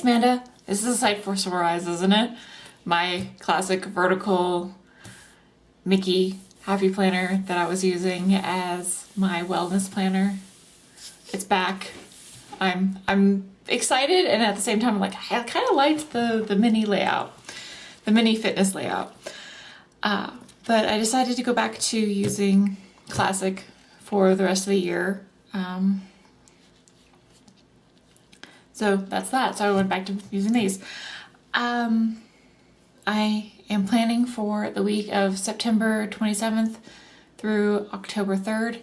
it's Manda. This is a site for sore eyes, isn't it? My classic vertical Mickey happy planner that I was using as my wellness planner. It's back. I'm excited, and at the same time I'm like, I kind of liked the mini layout, the mini fitness layout. But I decided to go back to using Classic for the rest of the year. So that's that. So I went back to using these. I am planning for the week of September 27th through October 3rd.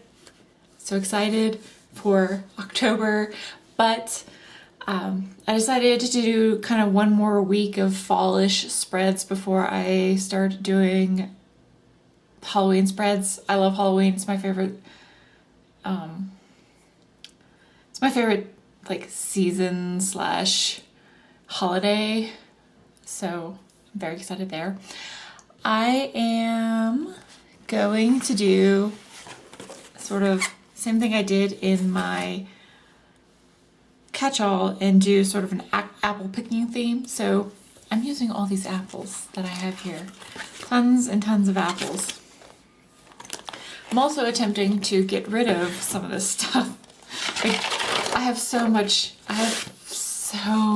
So excited for October, but I decided to do kind of one more week of fallish spreads before I start doing Halloween spreads. I love Halloween. It's my favorite. It's my favorite like season / holiday. So I'm very excited there. I am going to do sort of same thing I did in my catch-all and do sort of an apple picking theme. So I'm using all these apples that I have here. Tons and tons of apples. I'm also attempting to get rid of some of this stuff. Like, I have so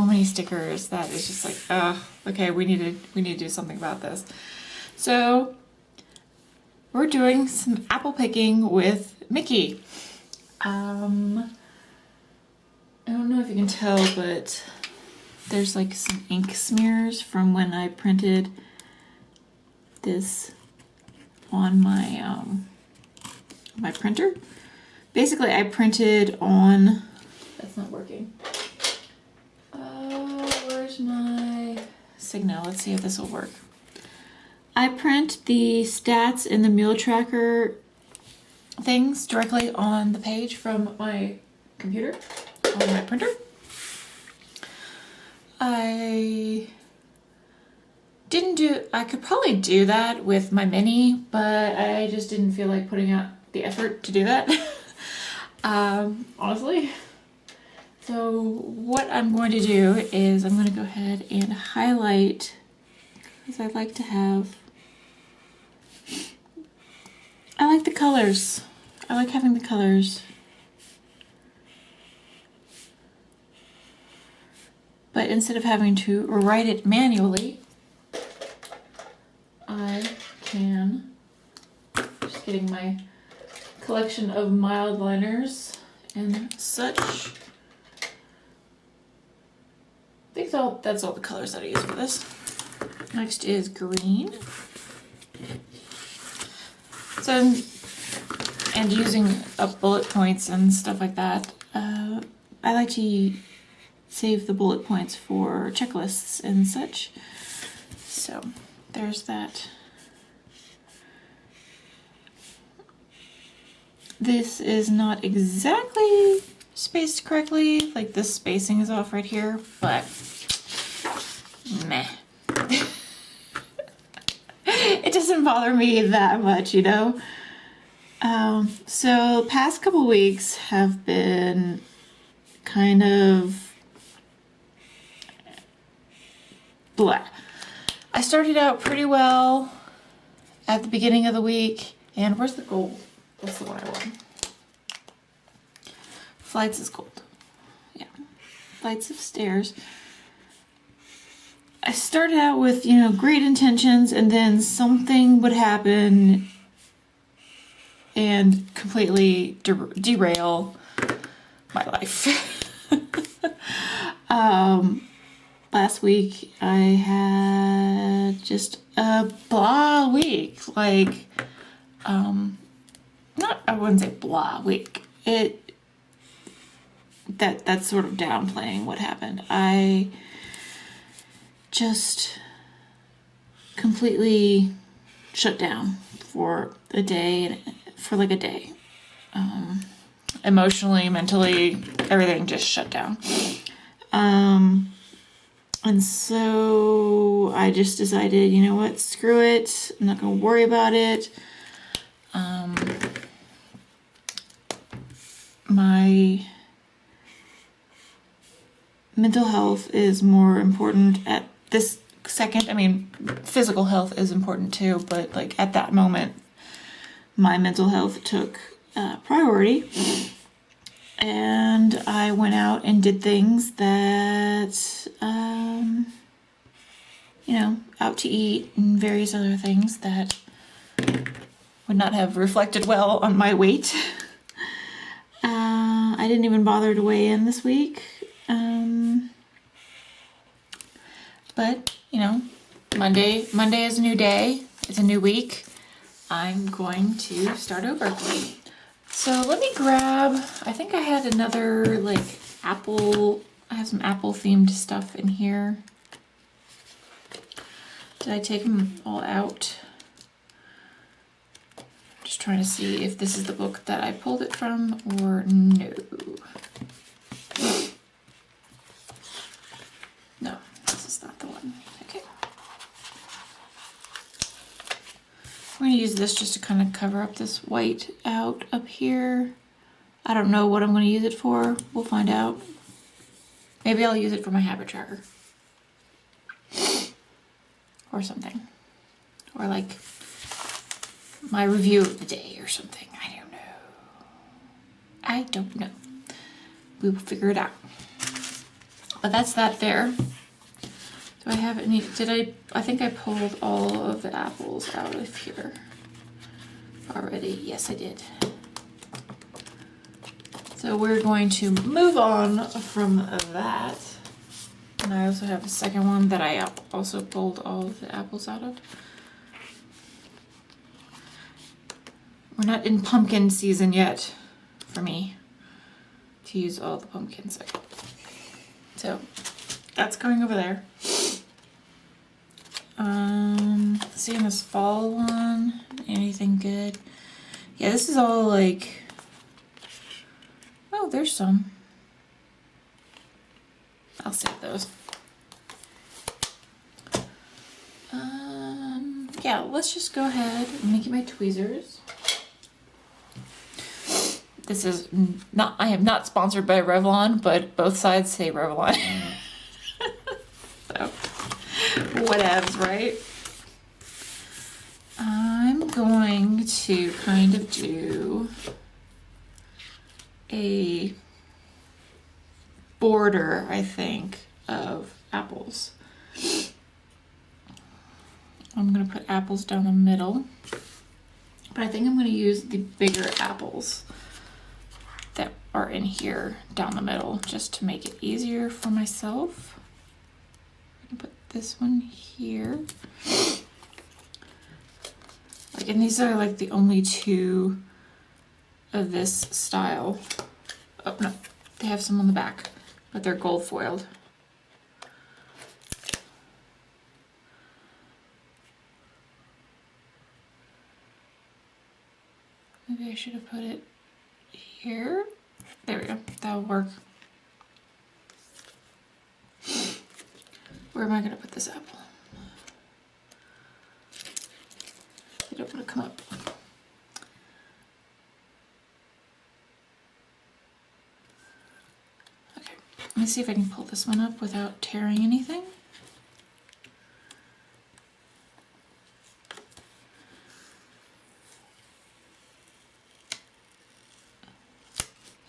many stickers that it's just like, okay, we need to do something about this. So we're doing some apple picking with Mickey. I don't know if you can tell, but there's like some ink smears from when I printed this on my my printer. Basically, I printed on, that's not working. Where's my Signal? Let's see if this will work. I print the stats in the meal tracker things directly on the page from my computer, on my printer. I could probably do that with my mini, but I just didn't feel like putting out the effort to do that. Honestly. So what I'm going to do is I'm going to go ahead and highlight, because I like the colors. I like having the colors. But instead of having to write it manually, I can, just getting my collection of mild liners and such. I think that's all the colors that I use for this. Next is green. So, and using up bullet points and stuff like that, I like to save the bullet points for checklists and such. So there's that. This is not exactly spaced correctly, like this spacing is off right here, but meh. It doesn't bother me that much, you know? So past couple weeks have been kind of blah. I started out pretty well at the beginning of the week, and where's the gold? That's the one I want. Flights is gold. Yeah. Flights of stairs. I started out with, great intentions, and then something would happen and completely derail my life. Last week I had just a blah week. Like, I wouldn't say blah week. That's sort of downplaying what happened. I just completely shut down for a day, emotionally, mentally, everything just shut down. And so I just decided, you know what, screw it. I'm not going to worry about it. mental health is more important at this second. I mean, physical health is important too, but like at that moment, my mental health took priority. And I went out and did things that, you know, out to eat and various other things that would not have reflected well on my weight. I didn't even bother to weigh in this week. But, you know, Monday is a new day. It's a new week. I'm going to start over. So let me grab, I think I had another like apple, I have some apple themed stuff in here. Did I take them all out? Just trying to see if this is the book that I pulled it from or no. No, this is not the one. Okay. I'm going to use this just to kind of cover up this white out up here. I don't know what I'm going to use it for. We'll find out. Maybe I'll use it for my habit tracker. Or something. Or like my review of the day or something. I don't know. We will figure it out. But that's that there. Do I have any, I think I pulled all of the apples out of here already. Yes, I did. So we're going to move on from that. And I also have a second one that I also pulled all of the apples out of. We're not in pumpkin season yet for me to use all the pumpkins. So that's going over there. Seeing this fall one, anything good? Yeah, this is all like, oh, there's some. I'll save those. Yeah, let's just go ahead and make my tweezers. This is not, I am not sponsored by Revlon, but both sides say Revlon. So, whatevs, right? I'm going to kind of do a border, I think, of apples. I'm going to put apples down the middle, but I think I'm going to use the bigger apples that are in here down the middle just to make it easier for myself. I can put this one here. Like, and these are like the only two of this style. Oh no, they have some on the back, but they're gold foiled. Maybe I should have put it here. There we go, that'll work. Where am I gonna put this apple? I don't want to come up. Okay, let me see if I can pull this one up without tearing anything.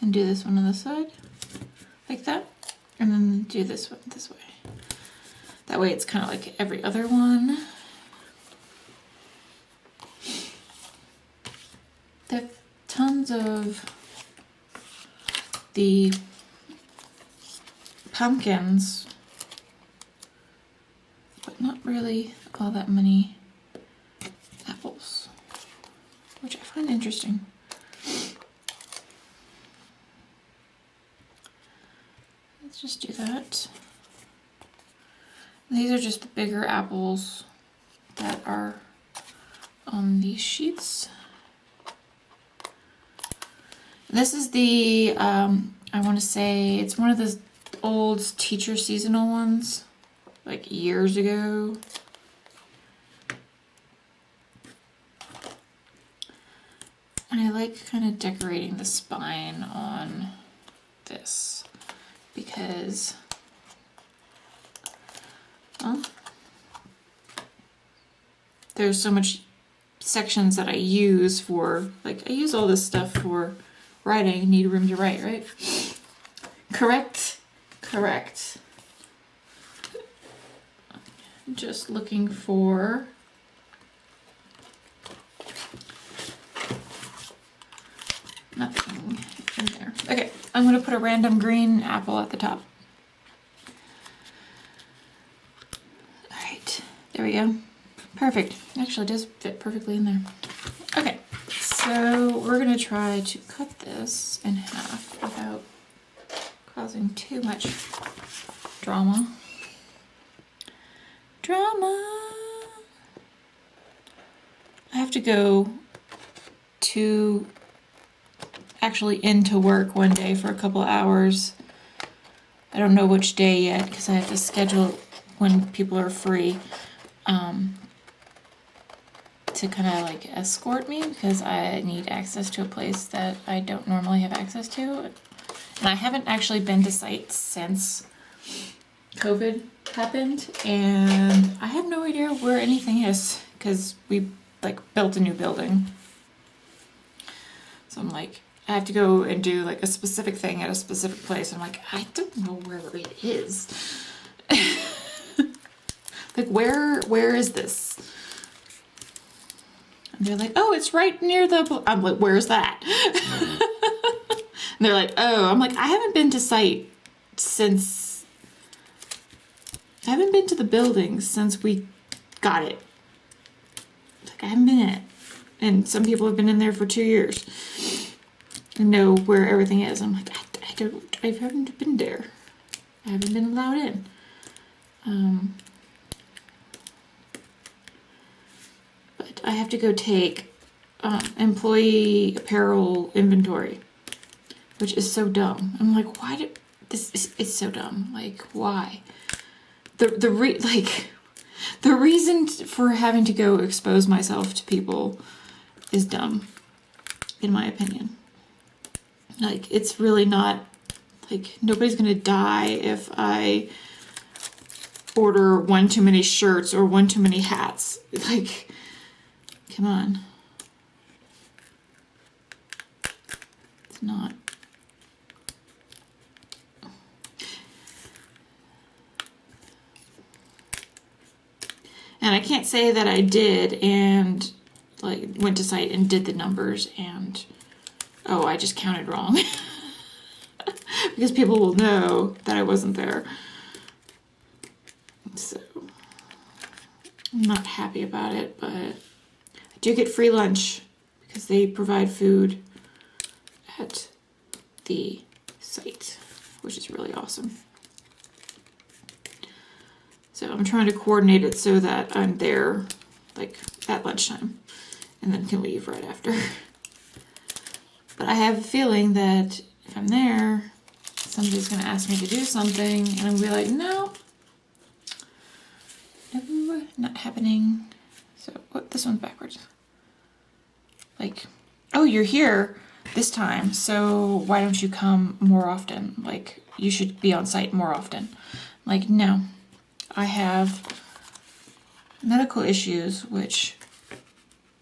And do this one on the side, like that, and then do this one this way. That way it's kind of like every other one. They have tons of the pumpkins, but not really all that many apples, which I find interesting. Let's just do that. These are just the bigger apples that are on these sheets. This is the, I want to say, it's one of the old teacher seasonal ones, like years ago. And I like kind of decorating the spine on this because Well, there's so much sections that I use for, like, I use all this stuff for writing. Need room to write, right? Correct. Correct. Just looking for nothing in there. Okay, I'm going to put a random green apple at the top. All right, there we go. Perfect. Actually, it does fit perfectly in there. Okay, so we're going to try to cut this in half without causing too much drama. I have to go into work one day for a couple of hours. I don't know which day yet because I have to schedule when people are free to kind of like escort me because I need access to a place that I don't normally have access to. And I haven't actually been to sites since COVID happened, and I have no idea where anything is because we like built a new building. So I'm like, I have to go and do like a specific thing at a specific place. I'm like, I don't know where it is. Like, where is this? And they're like, oh, it's right near the. I'm like, where's that? And they're like, oh. I'm like, I haven't been to site since. I haven't been to the building since we got it. Like, I haven't been in it. And some people have been in there for 2 years and know where everything is. I'm like, I haven't been there. I haven't been allowed in. But I have to go take employee apparel inventory, which is so dumb. I'm like, why did this? It's so dumb. Like, why? The reason for having to go expose myself to people is dumb, in my opinion. Like, it's really not, like, nobody's gonna die if I order one too many shirts or one too many hats. Like, come on. It's not. And I can't say that I did and like went to site and did the numbers and oh, I just counted wrong. Because people will know that I wasn't there. So I'm not happy about it, but I do get free lunch because they provide food at the site, which is really awesome. So I'm trying to coordinate it so that I'm there like at lunchtime and then can leave right after. But I have a feeling that if I'm there, somebody's going to ask me to do something and I'm going to be like, no, not happening. So what? This one's backwards. Like, oh, you're here this time, so why don't you come more often? Like, you should be on site more often. Like, no. I have medical issues, which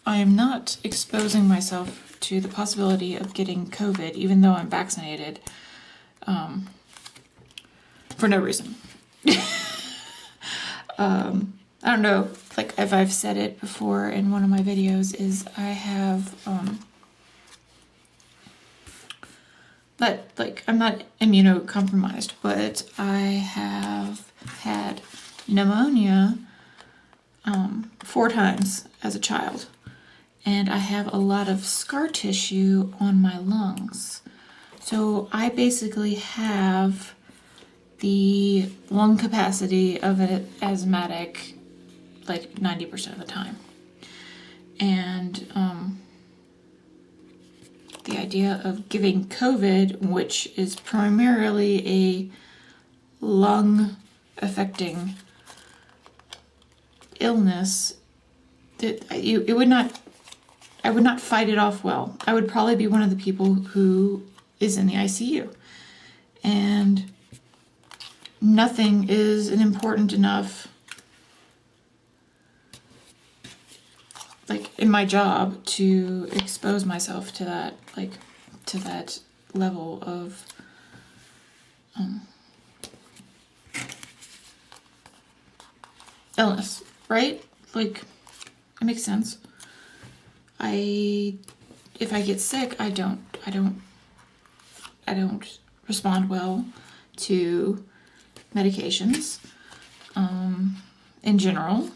I am not exposing myself to the possibility of getting COVID, even though I'm vaccinated, for no reason. I don't know, like if I've said it before in one of my videos, is I have, but like I'm not immunocompromised, but I have had pneumonia 4 times as a child, and I have a lot of scar tissue on my lungs. So I basically have the lung capacity of an asthmatic like 90% of the time. And the idea of giving COVID, which is primarily a lung affecting illness, that I would not fight it off well. I would probably be one of the people who is in the ICU. And nothing is important enough in my job to expose myself to that, like, to that level of illness, right? Like, it makes sense. If I get sick, I don't respond well to medications, in general.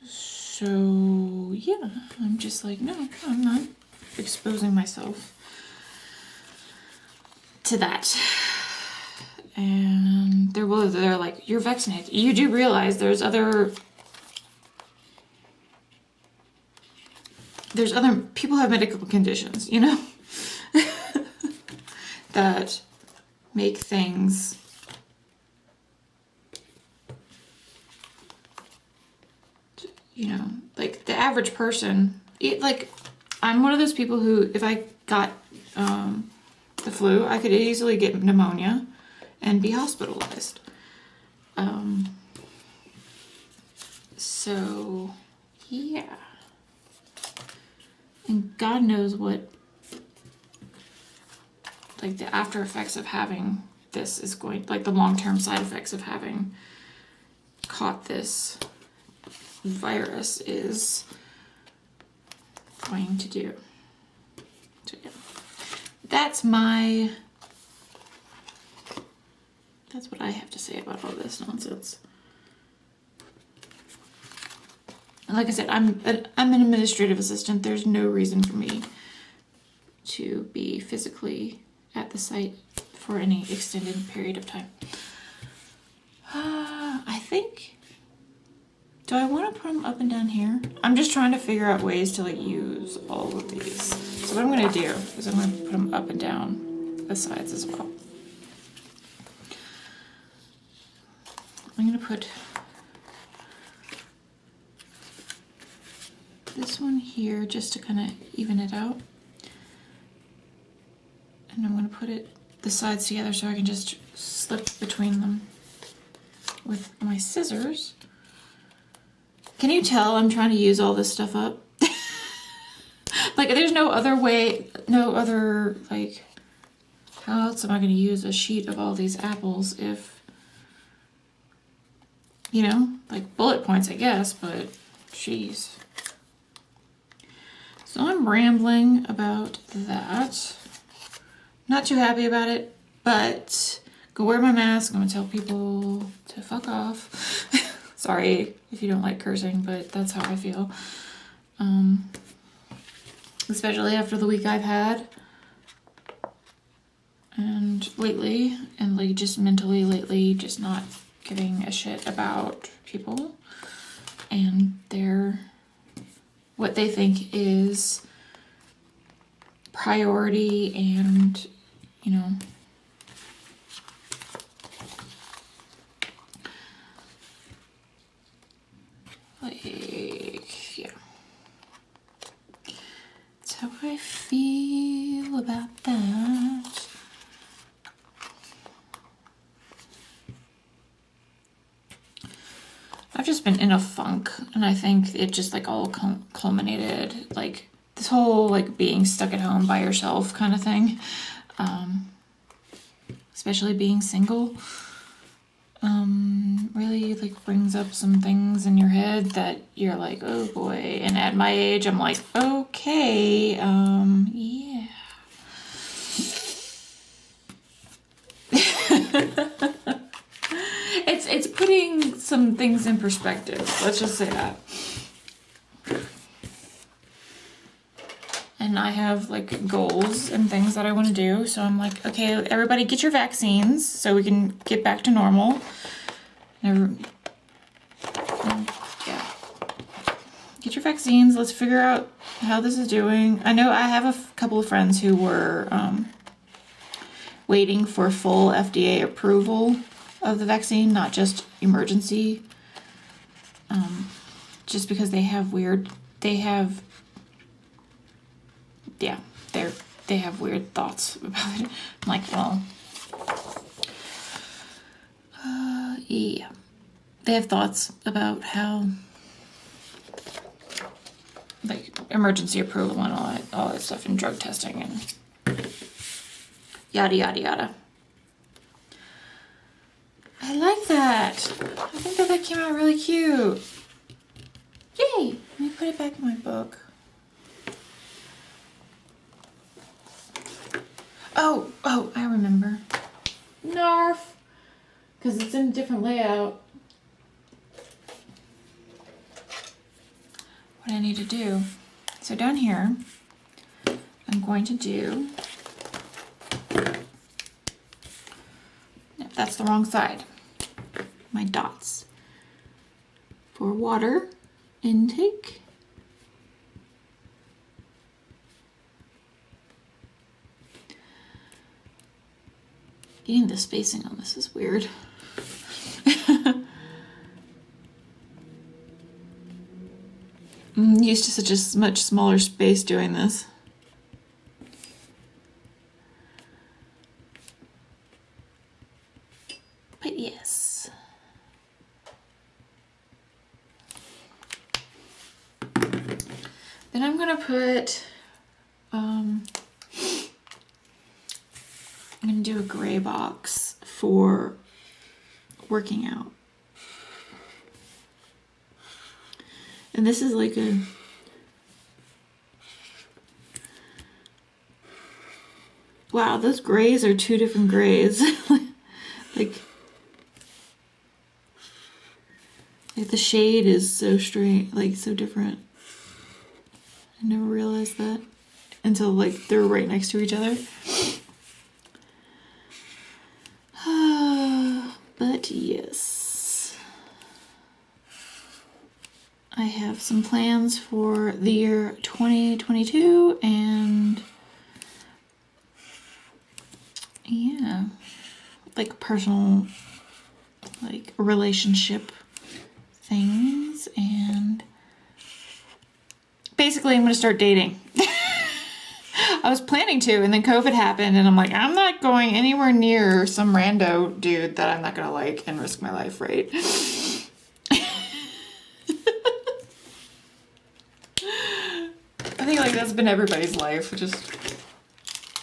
So yeah, I'm just like, no, I'm not exposing myself to that. And they're like, you're vaccinated. You do realize there's other people have medical conditions, you know, that make things like the average person, like, I'm one of those people who, if I got the flu, I could easily get pneumonia and be hospitalized. So, yeah. And God knows what, like, the after effects of having this is going, like, the long-term side effects of having caught this virus is going to do. So, yeah. That's what I have to say about all this nonsense. And like I said, I'm an administrative assistant. There's no reason for me to be physically at the site for any extended period of time. I think, do I want to put them up and down here? I'm just trying to figure out ways to, like, use all of these. So what I'm going to do is I'm going to put them up and down the sides as well. I'm going to put this one here just to kind of even it out. And I'm going to put the sides together so I can just slip between them with my scissors. Can you tell I'm trying to use all this stuff up? Like, there's no other way, like, how else am I going to use a sheet of all these apples if, you know, like, bullet points, I guess, but jeez. So I'm rambling about that. Not too happy about it, but go wear my mask. I'm gonna tell people to fuck off. Sorry if you don't like cursing, but that's how I feel. Especially after the week I've had. And lately, and like just mentally lately, just not giving a shit about people and what they think is priority, and, you know, like, yeah. That's how I feel about that. I've just been in a funk, and I think it just, like, all culminated, like, this whole, like, being stuck at home by yourself kind of thing, especially being single, really, like, brings up some things in your head that you're like, oh boy. And at my age, I'm like, okay, yeah. It's putting some things in perspective. Let's just say that. And I have, like, goals and things that I want to do. So I'm like, okay, everybody get your vaccines so we can get back to normal. And yeah. Get your vaccines. Let's figure out how this is doing. I know I have a couple of friends who were waiting for full FDA approval of the vaccine, not just emergency. Just because they have weird thoughts about it. I'm like, well, yeah. They have thoughts about how, like, emergency approval and all that stuff, and drug testing and yada yada yada. I like that. I think that came out really cute. Yay! Let me put it back in my book. Oh, I remember. Narf! Because it's in a different layout. What I need to do. So down here, I'm going to do... Nope, that's the wrong side. My dots. For water intake. Getting the spacing on this is weird. I'm used to such a much smaller space doing this. But yes. Then I'm gonna put, I'm gonna do a gray box for working out. And this is like a, wow, those grays are two different grays. like the shade is so straight, like so different. I never realized that until like they're right next to each other. But yes, I have some plans for the year 2022, and yeah, like personal, like relationship things, and basically I'm gonna start dating. I was planning to, and then COVID happened, and I'm like, I'm not going anywhere near some rando dude that I'm not gonna like and risk my life, right? I think like that's been everybody's life, which is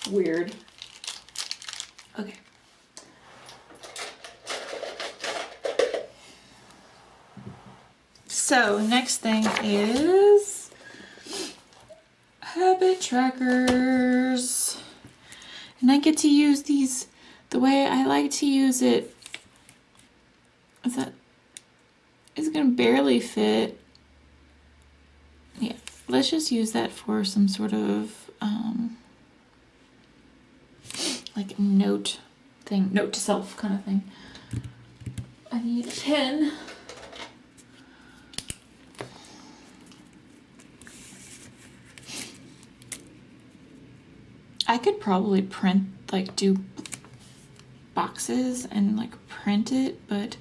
weird. Okay. So next thing is habit trackers. And I get to use these the way I like to use it. Is that, it's gonna barely fit. Yeah, let's just use that for some sort of like note thing, note to self kind of thing. I need a pen. I could probably print, like do boxes and like print it, but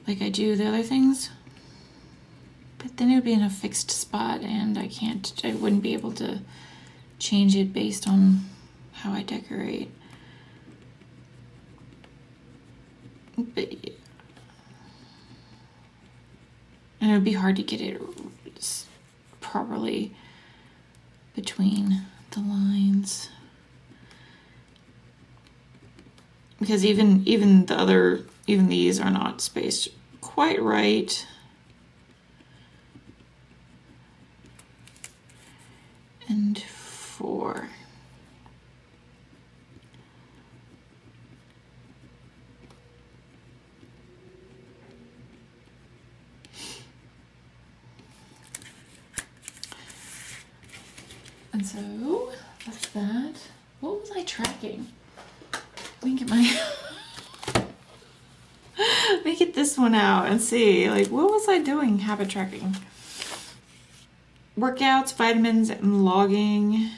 like I do the other things. But then it would be in a fixed spot, and I wouldn't be able to change it based on how I decorate. But, and it would be hard to get it properly between the lines, because even these are not spaced quite right. And 4. And so that's that. What was I tracking? Let me get my let me get this one out and see, like, what was I doing habit tracking? Workouts, vitamins, and logging.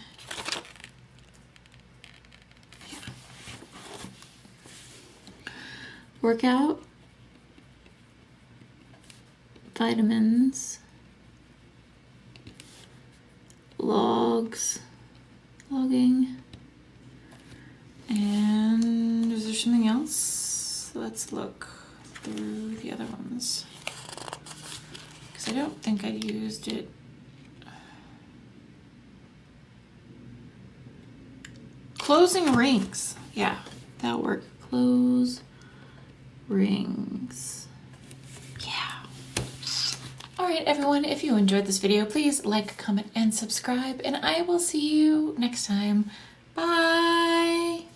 Yeah. Workout, vitamins, logging, and is there something else? Let's look through the other ones, because I don't think I used it. closing rings. Yeah, that'll work. Close rings. Yeah. Alright everyone, if you enjoyed this video, please like, comment, and subscribe, and I will see you next time. Bye!